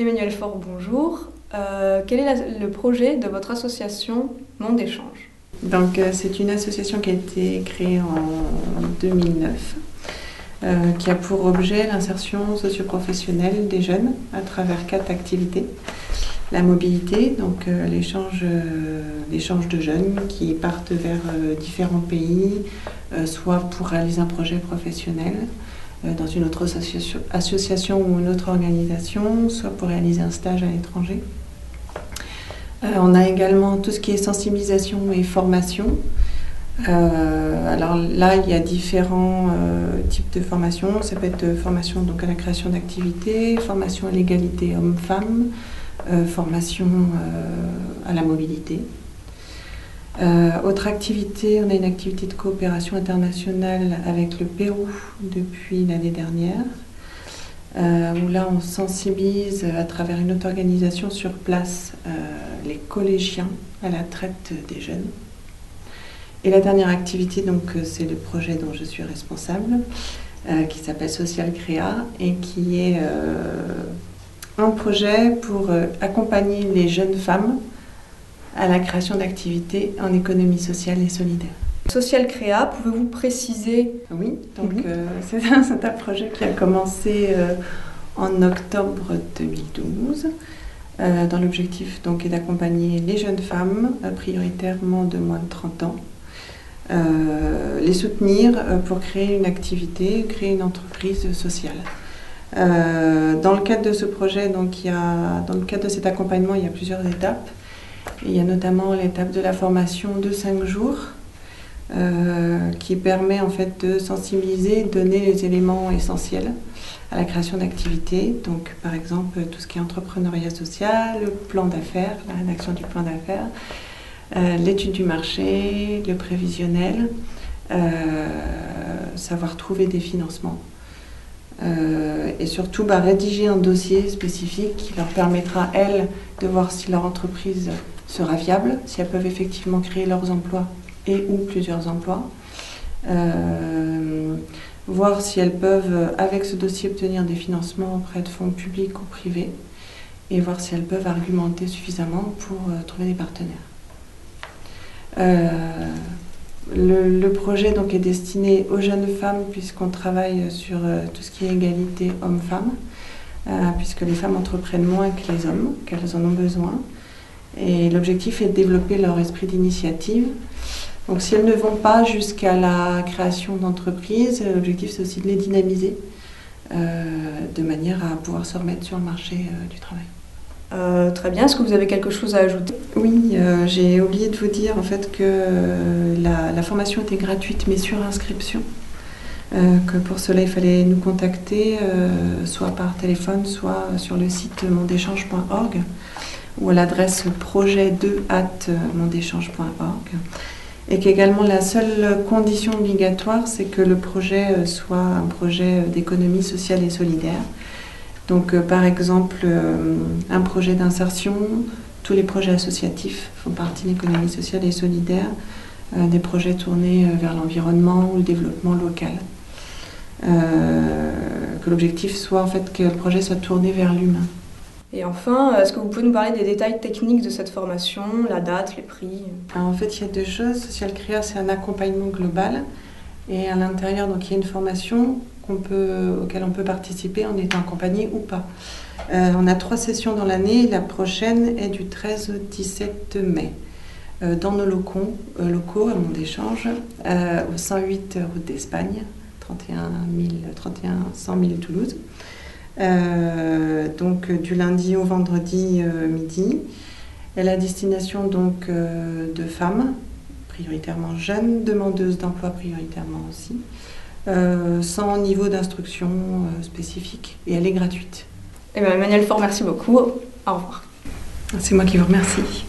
Emmanuel Faure, bonjour. Quel est le projet de votre association Monde Échange? Donc, c'est une association qui a été créée en 2009, qui a pour objet l'insertion socio-professionnelle des jeunes à travers 4 activités. La mobilité, donc l'échange de jeunes qui partent vers différents pays, soit pour réaliser un projet professionnel dans une autre association ou une autre organisation, soit pour réaliser un stage à l'étranger. On a également tout ce qui est sensibilisation et formation. Alors là, il y a différents types de formations. Ça peut être formation donc, à la création d'activités, formation à l'égalité homme-femme, formation à la mobilité. Autre activité, on a une activité de coopération internationale avec le Pérou depuis l'année dernière, où là on sensibilise à travers une autre organisation sur place les collégiens à la traite des jeunes. Et la dernière activité, donc, c'est le projet dont je suis responsable, qui s'appelle Social Créa et qui est un projet pour accompagner les jeunes femmes à la création d'activités en économie sociale et solidaire. Social Créa, pouvez-vous préciser? Oui, donc c'est un projet qui a commencé en octobre 2012, dont l'objectif donc, est d'accompagner les jeunes femmes, prioritairement de moins de 30 ans, les soutenir pour créer une activité, créer une entreprise sociale. Dans le cadre de ce projet, donc, dans le cadre de cet accompagnement, il y a plusieurs étapes. Il y a notamment l'étape de la formation de 5 jours qui permet en fait de sensibiliser, donner les éléments essentiels à la création d'activités. Donc par exemple tout ce qui est entrepreneuriat social, le plan d'affaires, la rédaction du plan d'affaires, l'étude du marché, le prévisionnel, savoir trouver des financements. Et surtout rédiger un dossier spécifique qui leur permettra, elles, de voir si leur entreprise sera viable, si elles peuvent effectivement créer leurs emplois et ou plusieurs emplois, voir si elles peuvent, avec ce dossier, obtenir des financements auprès de fonds publics ou privés, et voir si elles peuvent argumenter suffisamment pour trouver des partenaires. Le projet donc, est destiné aux jeunes femmes puisqu'on travaille sur tout ce qui est égalité homme-femme, puisque les femmes entreprennent moins que les hommes, qu'elles en ont besoin. Et l'objectif est de développer leur esprit d'initiative. Donc si elles ne vont pas jusqu'à la création d'entreprises, l'objectif c'est aussi de les dynamiser de manière à pouvoir se remettre sur le marché du travail. Très bien, est-ce que vous avez quelque chose à ajouter? Oui, j'ai oublié de vous dire en fait que la formation était gratuite mais sur inscription, que pour cela il fallait nous contacter soit par téléphone, soit sur le site mondechange.org ou à l'adresse projet2@mondechange.org, et qu'également la seule condition obligatoire c'est que le projet soit un projet d'économie sociale et solidaire. Donc, par exemple, un projet d'insertion, tous les projets associatifs font partie de l'économie sociale et solidaire, des projets tournés vers l'environnement ou le développement local. Que l'objectif soit en fait que le projet soit tourné vers l'humain. Et enfin, est-ce que vous pouvez nous parler des détails techniques de cette formation, la date, les prix? Alors, en fait, il y a 2 choses. Social Créa, c'est un accompagnement global. Et à l'intérieur, donc, il y a une formation auquel on peut participer en étant accompagné ou pas. On a 3 sessions dans l'année. La prochaine est du 13 au 17 mai dans nos locaux à Monde Échange, au 108 route d'Espagne, 31 100 000 Toulouse. Donc du lundi au vendredi midi. Et la destination donc de femmes, prioritairement jeunes, demandeuses d'emploi prioritairement aussi, sans niveau d'instruction spécifique, et elle est gratuite. Emmanuel Faure, merci beaucoup. Au revoir. C'est moi qui vous remercie.